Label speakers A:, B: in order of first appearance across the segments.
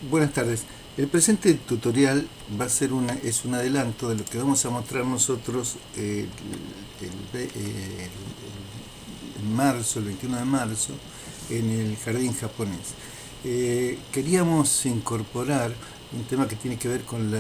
A: Buenas tardes. El presente tutorial va a ser es un adelanto de lo que vamos a mostrar nosotros en marzo, el 21 de marzo, en el jardín japonés. Queríamos incorporar un tema que tiene que ver con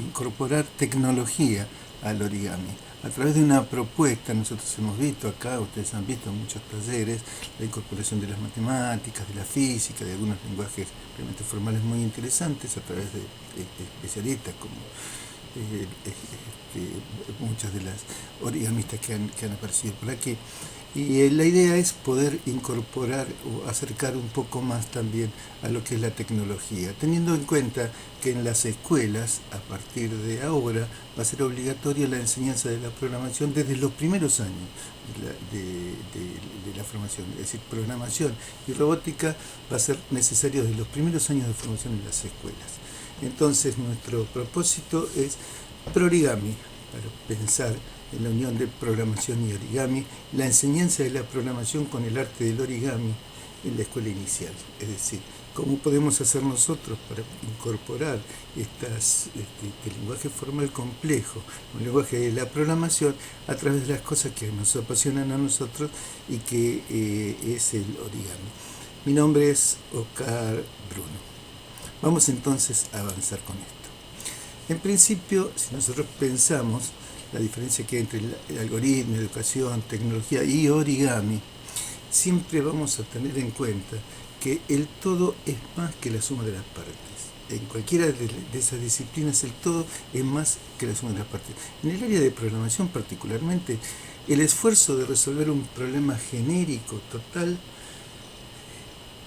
A: incorporar tecnología al origami. A través de una propuesta, nosotros hemos visto acá, ustedes han visto en muchos talleres, la incorporación de las matemáticas, de la física, de algunos lenguajes realmente formales muy interesantes a través de especialistas como muchas de las origamistas que han aparecido por aquí. Y la idea es poder incorporar o acercar un poco más también a lo que es la tecnología, teniendo en cuenta que en las escuelas, a partir de ahora, va a ser obligatoria la enseñanza de la programación desde los primeros años de la formación. Es decir, programación y robótica va a ser necesario desde los primeros años de formación en las escuelas. Entonces, nuestro propósito es Prorigami, para pensar en la unión de programación y origami, la enseñanza de la programación con el arte del origami en la escuela inicial. Es decir, cómo podemos hacer nosotros para incorporar este lenguaje formal complejo, un lenguaje de la programación, a través de las cosas que nos apasionan a nosotros y que es el origami. Mi nombre es Oscar Bruno. Vamos entonces a avanzar con esto. En principio, si nosotros pensamos la diferencia que hay entre el algoritmo, educación, tecnología y origami, siempre vamos a tener en cuenta que el todo es más que la suma de las partes. En cualquiera de esas disciplinas el todo es más que la suma de las partes. En el área de programación particularmente, el esfuerzo de resolver un problema genérico total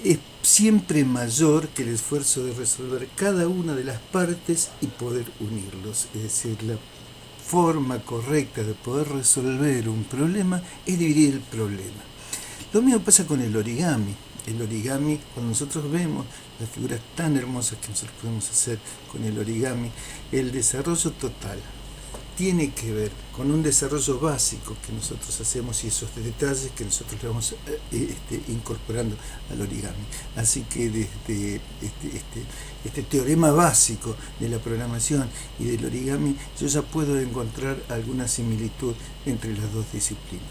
A: es siempre mayor que el esfuerzo de resolver cada una de las partes y poder unirlos. Es decir, la forma correcta de poder resolver un problema es dividir el problema. Lo mismo pasa con el origami. El origami, cuando nosotros vemos las figuras tan hermosas que nosotros podemos hacer con el origami, el desarrollo total tiene que ver con un desarrollo básico que nosotros hacemos y esos detalles que nosotros le vamos incorporando al origami. Así que desde este teorema básico de la programación y del origami, yo ya puedo encontrar alguna similitud entre las dos disciplinas.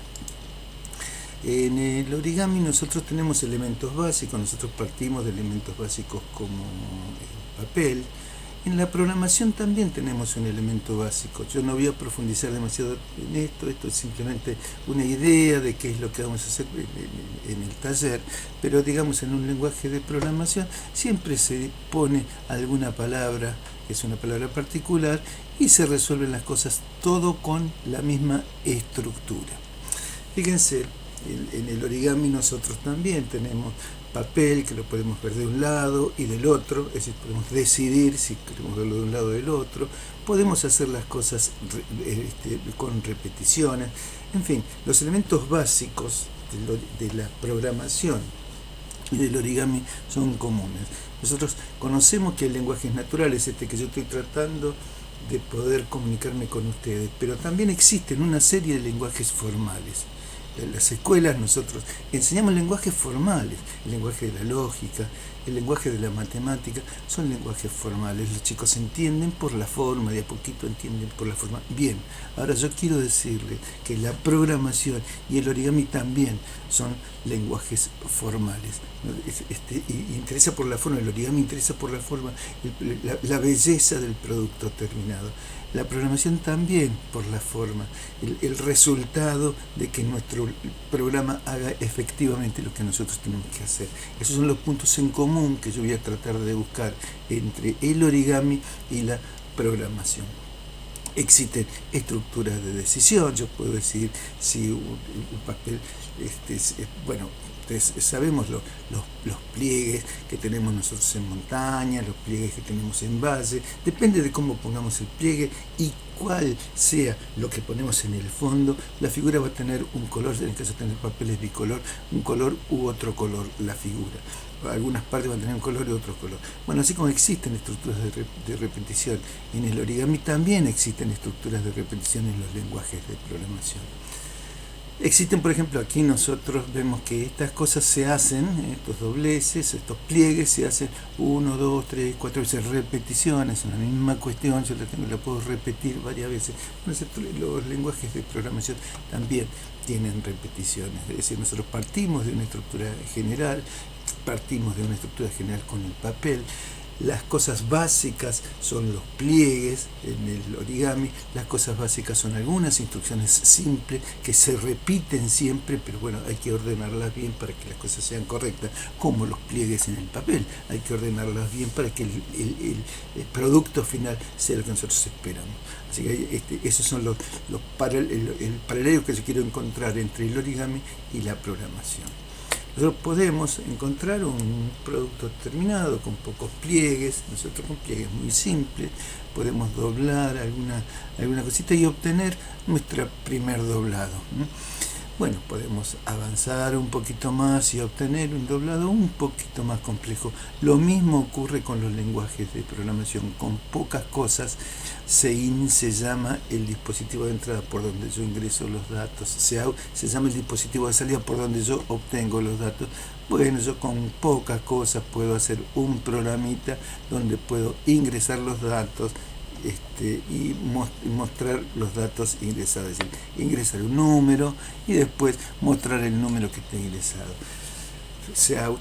A: En el origami nosotros tenemos elementos básicos, nosotros partimos de elementos básicos como el papel. En la programación también tenemos un elemento básico. Yo no voy a profundizar demasiado en esto es simplemente una idea de qué es lo que vamos a hacer en el taller, pero digamos en un lenguaje de programación siempre se pone alguna palabra, que es una palabra particular, y se resuelven las cosas todo con la misma estructura. Fíjense, en el origami nosotros también tenemos papel que lo podemos ver de un lado y del otro, es decir, podemos decidir si queremos verlo de un lado o del otro, podemos hacer las cosas con repeticiones, en fin, los elementos básicos de la programación y del origami son comunes. Nosotros conocemos que hay lenguajes naturales, que yo estoy tratando de poder comunicarme con ustedes, pero también existen una serie de lenguajes formales. En las escuelas nosotros enseñamos lenguajes formales, el lenguaje de la lógica, el lenguaje de la matemática, son lenguajes formales. Los chicos entienden por la forma, de a poquito entienden por la forma. Bien, ahora yo quiero decirles que la programación y el origami también son lenguajes formales. Interesa por la forma, el origami interesa por la forma, la belleza del producto terminado. La programación también por la forma, el resultado de que nuestro programa haga efectivamente lo que nosotros tenemos que hacer. Esos son los puntos en común que yo voy a tratar de buscar entre el origami y la programación. Existen estructuras de decisión, yo puedo decir si un papel, bueno, sabemos los pliegues que tenemos nosotros en montaña, los pliegues que tenemos en valle, depende de cómo pongamos el pliegue y cuál sea lo que ponemos en el fondo, la figura va a tener un color, en el caso de tener papeles bicolor, un color u otro color la figura. Algunas partes van a tener un color y otro color. Bueno, así como existen estructuras de repetición en el origami, también existen estructuras de repetición en los lenguajes de programación. Existen, por ejemplo, aquí nosotros vemos que estas cosas se hacen, estos dobleces, estos pliegues se hacen 1, 2, 3, 4 veces, repeticiones, una misma cuestión, yo la puedo repetir varias veces. Los lenguajes de programación también tienen repeticiones, es decir, nosotros partimos de una estructura general con el papel. Las cosas básicas son los pliegues en el origami, las cosas básicas son algunas instrucciones simples que se repiten siempre, pero bueno, hay que ordenarlas bien para que las cosas sean correctas, como los pliegues en el papel, hay que ordenarlas bien para que el producto final sea lo que nosotros esperamos. Así que esos son el paralelo que yo quiero encontrar entre el origami y la programación. Nosotros podemos encontrar un producto terminado con pocos pliegues, nosotros con pliegues muy simples, podemos doblar alguna cosita y obtener nuestro primer doblado. Bueno, podemos avanzar un poquito más y obtener un doblado un poquito más complejo. Lo mismo ocurre con los lenguajes de programación. Con pocas cosas, SEIN se llama el dispositivo de entrada por donde yo ingreso los datos. SEAUT se llama el dispositivo de salida por donde yo obtengo los datos. Bueno, yo con pocas cosas puedo hacer un programita donde puedo ingresar los datos y mostrar los datos ingresados, es decir, ingresar un número y después mostrar el número que está ingresado. SEAUT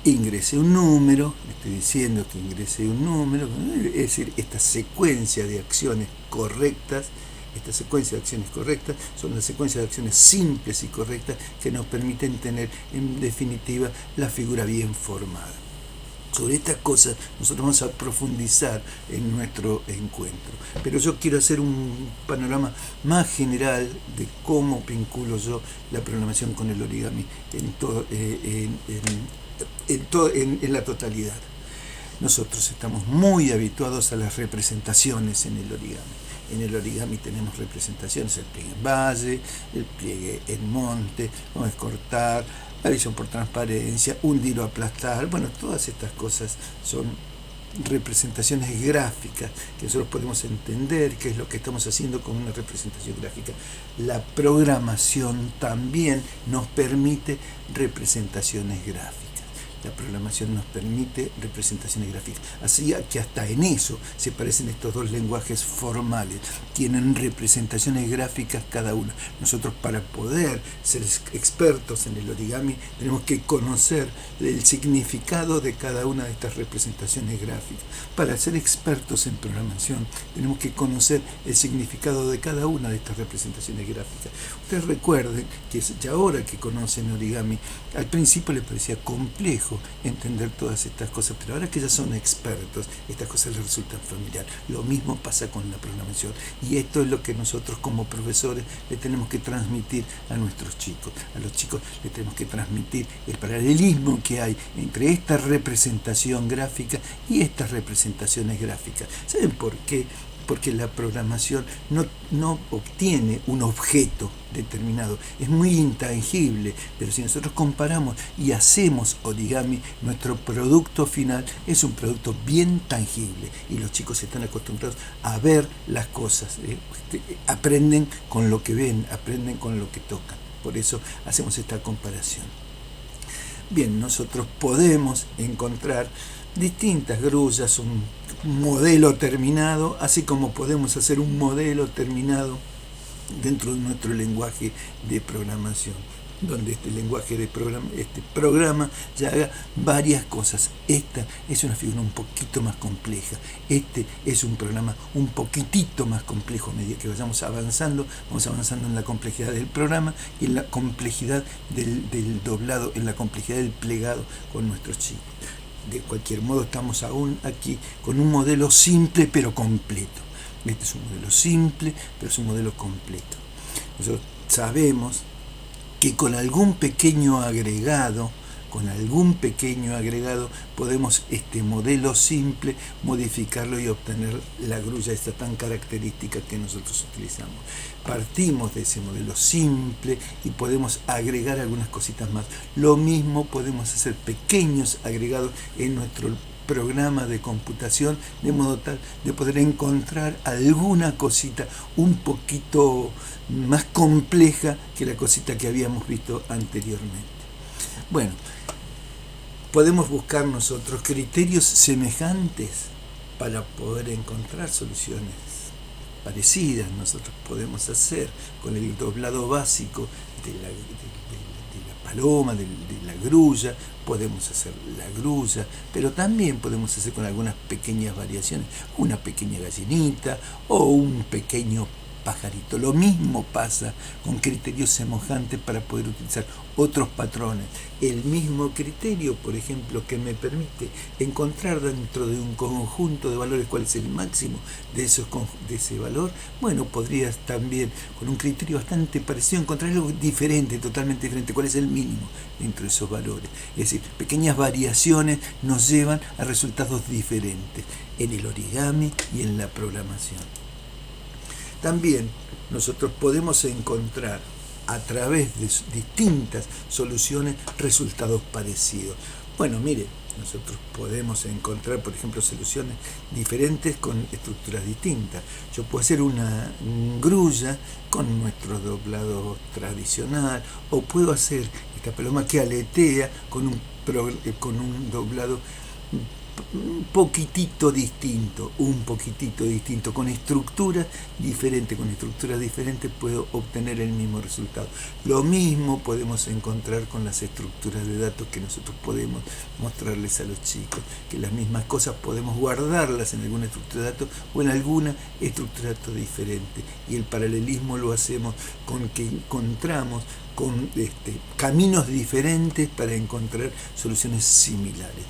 A: ingrese un número, estoy diciendo que ingrese un número, es decir, esta secuencia de acciones correctas son las secuencias de acciones simples y correctas que nos permiten tener en definitiva la figura bien formada. Sobre estas cosas nosotros vamos a profundizar en nuestro encuentro. Pero yo quiero hacer un panorama más general de cómo vinculo yo la programación con el origami en la totalidad. Nosotros estamos muy habituados a las representaciones en el origami. En el origami tenemos representaciones, el pliegue en valle, el pliegue en monte, vamos a cortar, la visión por transparencia, hundir o aplastar. Bueno, todas estas cosas son representaciones gráficas que nosotros podemos entender qué es lo que estamos haciendo con una representación gráfica. La programación también nos permite representaciones gráficas. La programación nos permite representaciones gráficas. Así que hasta en eso se parecen estos dos lenguajes formales. Tienen representaciones gráficas cada uno. Nosotros, para poder ser expertos en el origami, tenemos que conocer el significado de cada una de estas representaciones gráficas. Para ser expertos en programación, tenemos que conocer el significado de cada una de estas representaciones gráficas. Ustedes recuerden que ya ahora que conocen origami, al principio les parecía complejo entender todas estas cosas, pero ahora que ya son expertos, estas cosas les resultan familiar. Lo mismo pasa con la programación, y esto es lo que nosotros como profesores le tenemos que transmitir a nuestros chicos. A los chicos le tenemos que transmitir el paralelismo que hay entre esta representación gráfica y estas representaciones gráficas. ¿Saben por qué? Porque la programación no obtiene un objeto determinado, es muy intangible, pero si nosotros comparamos y hacemos origami, nuestro producto final es un producto bien tangible, y los chicos están acostumbrados a ver las cosas, aprenden con lo que ven, aprenden con lo que tocan, por eso hacemos esta comparación. Bien, nosotros podemos encontrar distintas grullas, un modelo terminado, así como podemos hacer un modelo terminado dentro de nuestro lenguaje de programación, donde este lenguaje de programa ya haga varias cosas. Esta es una figura un poquito más compleja, este es un programa un poquitito más complejo. A medida que vamos avanzando en la complejidad del programa y en la complejidad del doblado, en la complejidad del plegado con nuestros chicos. De cualquier modo, estamos aún aquí con un modelo simple pero completo. Este es un modelo simple, pero es un modelo completo. Nosotros sabemos que con algún pequeño agregado podemos este modelo simple modificarlo y obtener la grulla esta tan característica que nosotros utilizamos. Partimos de ese modelo simple y podemos agregar algunas cositas más. Lo mismo podemos hacer pequeños agregados en nuestro programa de computación, de modo tal de poder encontrar alguna cosita un poquito más compleja que la cosita que habíamos visto anteriormente. Bueno, podemos buscar nosotros criterios semejantes para poder encontrar soluciones parecidas. Nosotros podemos hacer con el doblado básico de la paloma, de la grulla, podemos hacer la grulla, pero también podemos hacer con algunas pequeñas variaciones, una pequeña gallinita o un pequeño pajarito. Lo mismo pasa con criterios semejantes para poder utilizar otros patrones. El mismo criterio, por ejemplo, que me permite encontrar dentro de un conjunto de valores cuál es el máximo de ese valor, bueno, podrías también, con un criterio bastante parecido, encontrar algo diferente, totalmente diferente, cuál es el mínimo dentro de esos valores. Es decir, pequeñas variaciones nos llevan a resultados diferentes en el origami y en la programación. También nosotros podemos encontrar a través de distintas soluciones resultados parecidos. Bueno, mire, nosotros podemos encontrar, por ejemplo, soluciones diferentes con estructuras distintas. Yo puedo hacer una grulla con nuestro doblado tradicional, o puedo hacer esta paloma que aletea con un doblado un poquitito distinto, con estructuras diferentes puedo obtener el mismo resultado. Lo mismo podemos encontrar con las estructuras de datos que nosotros podemos mostrarles a los chicos, que las mismas cosas podemos guardarlas en alguna estructura de datos o en alguna estructura de datos diferente, y el paralelismo lo hacemos con que encontramos con caminos diferentes para encontrar soluciones similares,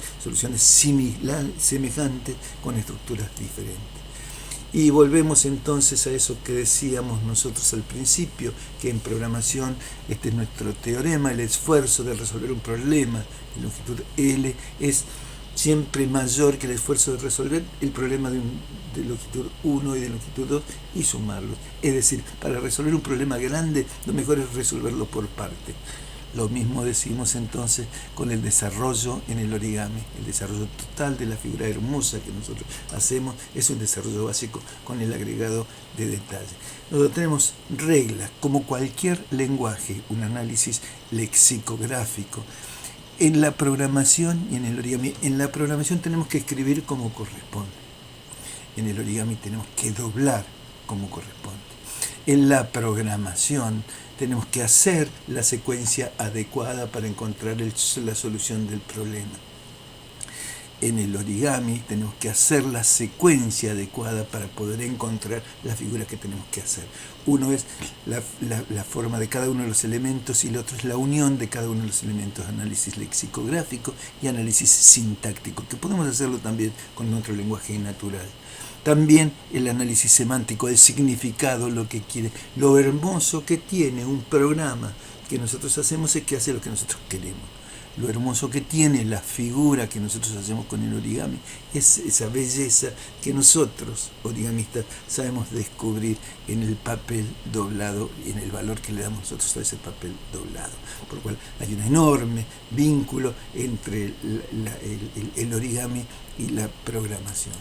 A: semejantes con estructuras diferentes. Y volvemos entonces a eso que decíamos nosotros al principio, que en programación este es nuestro teorema: el esfuerzo de resolver un problema de longitud L es siempre mayor que el esfuerzo de resolver el problema de longitud 1 y de longitud 2 y sumarlos. Es decir, para resolver un problema grande, lo mejor es resolverlo por partes. Lo mismo decimos entonces con el desarrollo en el origami. El desarrollo total de la figura hermosa que nosotros hacemos es un desarrollo básico con el agregado de detalle. Nosotros tenemos reglas, como cualquier lenguaje, un análisis lexicográfico. En la programación y en el origami, en la programación tenemos que escribir como corresponde. En el origami tenemos que doblar como corresponde. En la programación tenemos que hacer la secuencia adecuada para encontrar la solución del problema. En el origami tenemos que hacer la secuencia adecuada para poder encontrar la figura que tenemos que hacer. Uno es la forma de cada uno de los elementos y el otro es la unión de cada uno de los elementos, análisis lexicográfico y análisis sintáctico, que podemos hacerlo también con otro lenguaje natural. También el análisis semántico del significado, lo que quiere, lo hermoso que tiene un programa que nosotros hacemos es que hace lo que nosotros queremos. Lo hermoso que tiene la figura que nosotros hacemos con el origami es esa belleza que nosotros, origamistas, sabemos descubrir en el papel doblado y en el valor que le damos nosotros a ese papel doblado. Por lo cual hay un enorme vínculo entre el origami y la programación.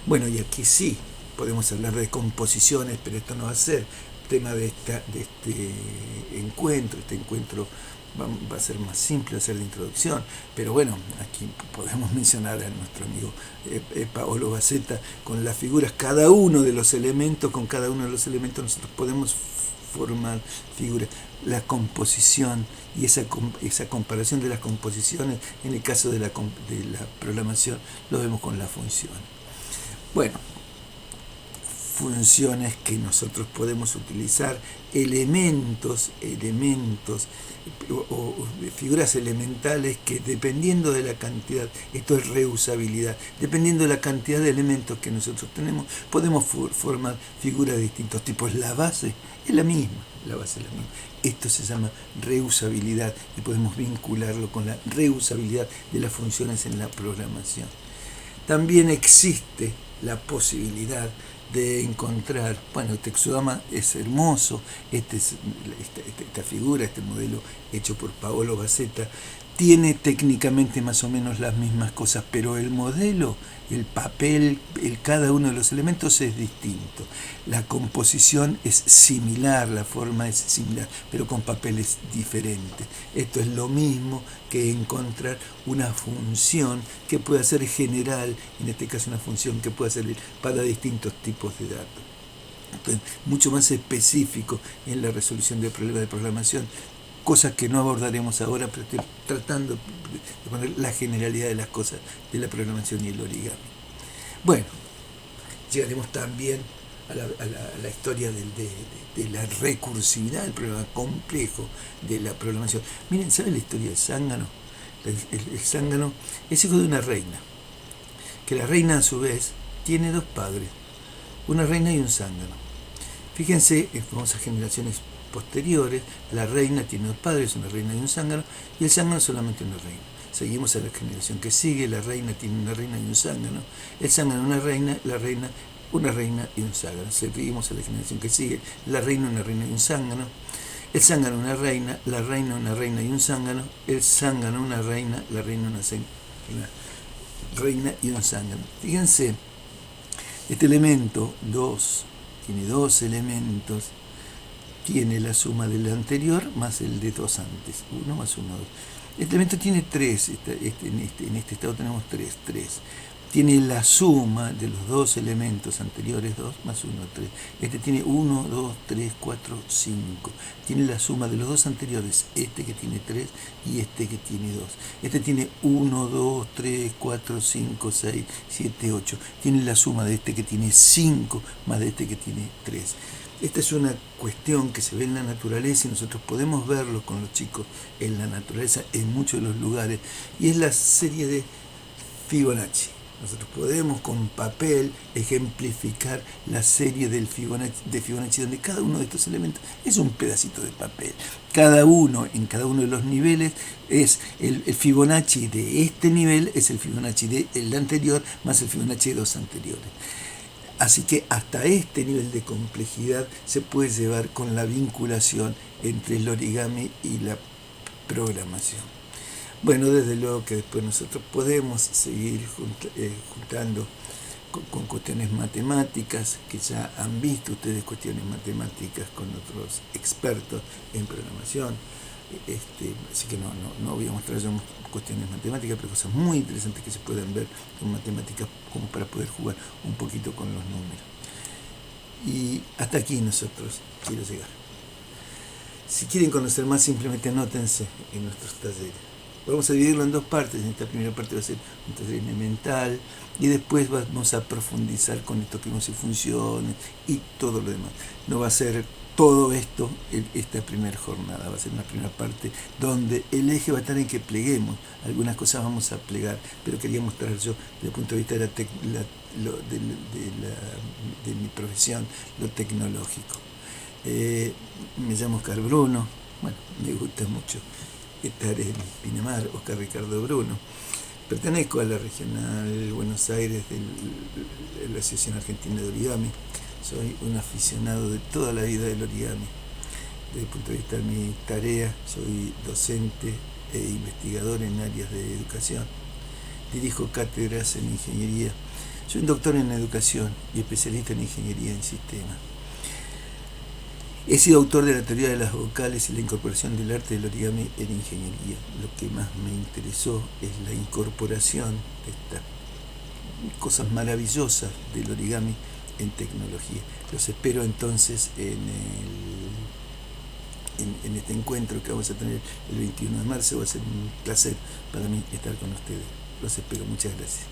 A: Bueno, y aquí sí podemos hablar de composiciones, pero esto no va a ser tema de este encuentro. Este encuentro va a ser más simple, va a ser de introducción, pero bueno, aquí podemos mencionar a nuestro amigo Paolo Bassetta con las figuras, con cada uno de los elementos nosotros podemos formar figuras. La composición y esa comparación de las composiciones, en el caso de la programación, lo vemos con las funciones. Bueno, funciones que nosotros podemos utilizar, elementos o figuras elementales que, dependiendo de la cantidad, esto es reusabilidad, dependiendo de la cantidad de elementos que nosotros tenemos, podemos formar figuras de distintos tipos. La base es la misma. Esto se llama reusabilidad y podemos vincularlo con la reusabilidad de las funciones en la programación. También existe la posibilidad de encontrar, bueno, este exudama es hermoso, esta figura, este modelo hecho por Paolo Bassetta, tiene técnicamente más o menos las mismas cosas, pero el modelo, el papel, cada uno de los elementos es distinto. La composición es similar, la forma es similar, pero con papeles diferentes. Esto es lo mismo que encontrar una función que pueda ser general, en este caso una función que pueda servir para distintos tipos de datos. Entonces, mucho más específico en la resolución de problemas de programación, cosas que no abordaremos ahora, pero estoy tratando de poner la generalidad de las cosas de la programación y el origami. Bueno, llegaremos también a la historia de la recursividad, el problema complejo de la programación. Miren, ¿saben la historia del zángano? El zángano es hijo de una reina, que la reina a su vez tiene dos padres, una reina y un zángano. Fíjense, en famosas generaciones posteriores, la reina tiene dos padres, una reina y un zángano, y el zángano solamente una reina. Seguimos a la generación que sigue, la reina tiene una reina y un zángano, el zángano una reina, la reina una reina y un zángano. Seguimos a la generación que sigue, la reina una reina y un zángano, el zángano una reina, la reina una reina y un zángano, el zángano una reina, la reina una reina y un zángano. Fíjense, este elemento 2 tiene dos elementos, tiene la suma del anterior más el de dos antes, 1 más 1, 2. Este elemento tiene 3, en este estado tenemos 3. Tiene la suma de los dos elementos anteriores, 2 más 1, 3. Este tiene 1, 2, 3, 4, 5. Tiene la suma de los dos anteriores, este que tiene 3 y este que tiene 2. Este tiene 1, 2, 3, 4, 5, 6, 7, 8. Tiene la suma de este que tiene 5 más de este que tiene 3. Esta es una cuestión que se ve en la naturaleza y nosotros podemos verlo con los chicos en la naturaleza en muchos de los lugares, y es la serie de Fibonacci. Nosotros podemos con papel ejemplificar la serie de Fibonacci, donde cada uno de estos elementos es un pedacito de papel. Cada uno, en cada uno de los niveles, es el Fibonacci de este nivel, es el Fibonacci del anterior, más el Fibonacci de dos anteriores. Así que hasta este nivel de complejidad se puede llevar con la vinculación entre el origami y la programación. Bueno, desde luego que después nosotros podemos seguir juntando con cuestiones matemáticas, que ya han visto ustedes cuestiones matemáticas con otros expertos en programación. Así que no voy a mostrar yo cuestiones matemáticas, pero cosas muy interesantes que se pueden ver con matemáticas como para poder jugar un poquito con los números. Y hasta aquí nosotros quiero llegar. Si quieren conocer más, simplemente anótense en nuestros talleres. Vamos a dividirlo en dos partes. En esta primera parte va a ser un taller elemental y después vamos a profundizar con esto que vimos y funciones y todo lo demás. No va a ser todo esto esta primera jornada, va a ser una primera parte donde el eje va a estar en que pleguemos. Algunas cosas vamos a plegar, pero quería mostrar yo desde el punto de vista de mi profesión, lo tecnológico. Me llamo Oscar Bruno, bueno, me gusta mucho estar en Pinamar, Oscar Ricardo Bruno. Pertenezco a la regional Buenos Aires de la Asociación Argentina de Origami. Soy un aficionado de toda la vida del origami. Desde el punto de vista de mi tarea, soy docente e investigador en áreas de educación. Dirijo cátedras en ingeniería. Soy un doctor en educación y especialista en ingeniería en sistemas. He sido autor de la teoría de las vocales y la incorporación del arte del origami en ingeniería. Lo que más me interesó es la incorporación de estas cosas maravillosas del origami en tecnología. Los espero entonces en este encuentro que vamos a tener el 21 de marzo. Va a ser un placer para mí estar con ustedes. Los espero. Muchas gracias.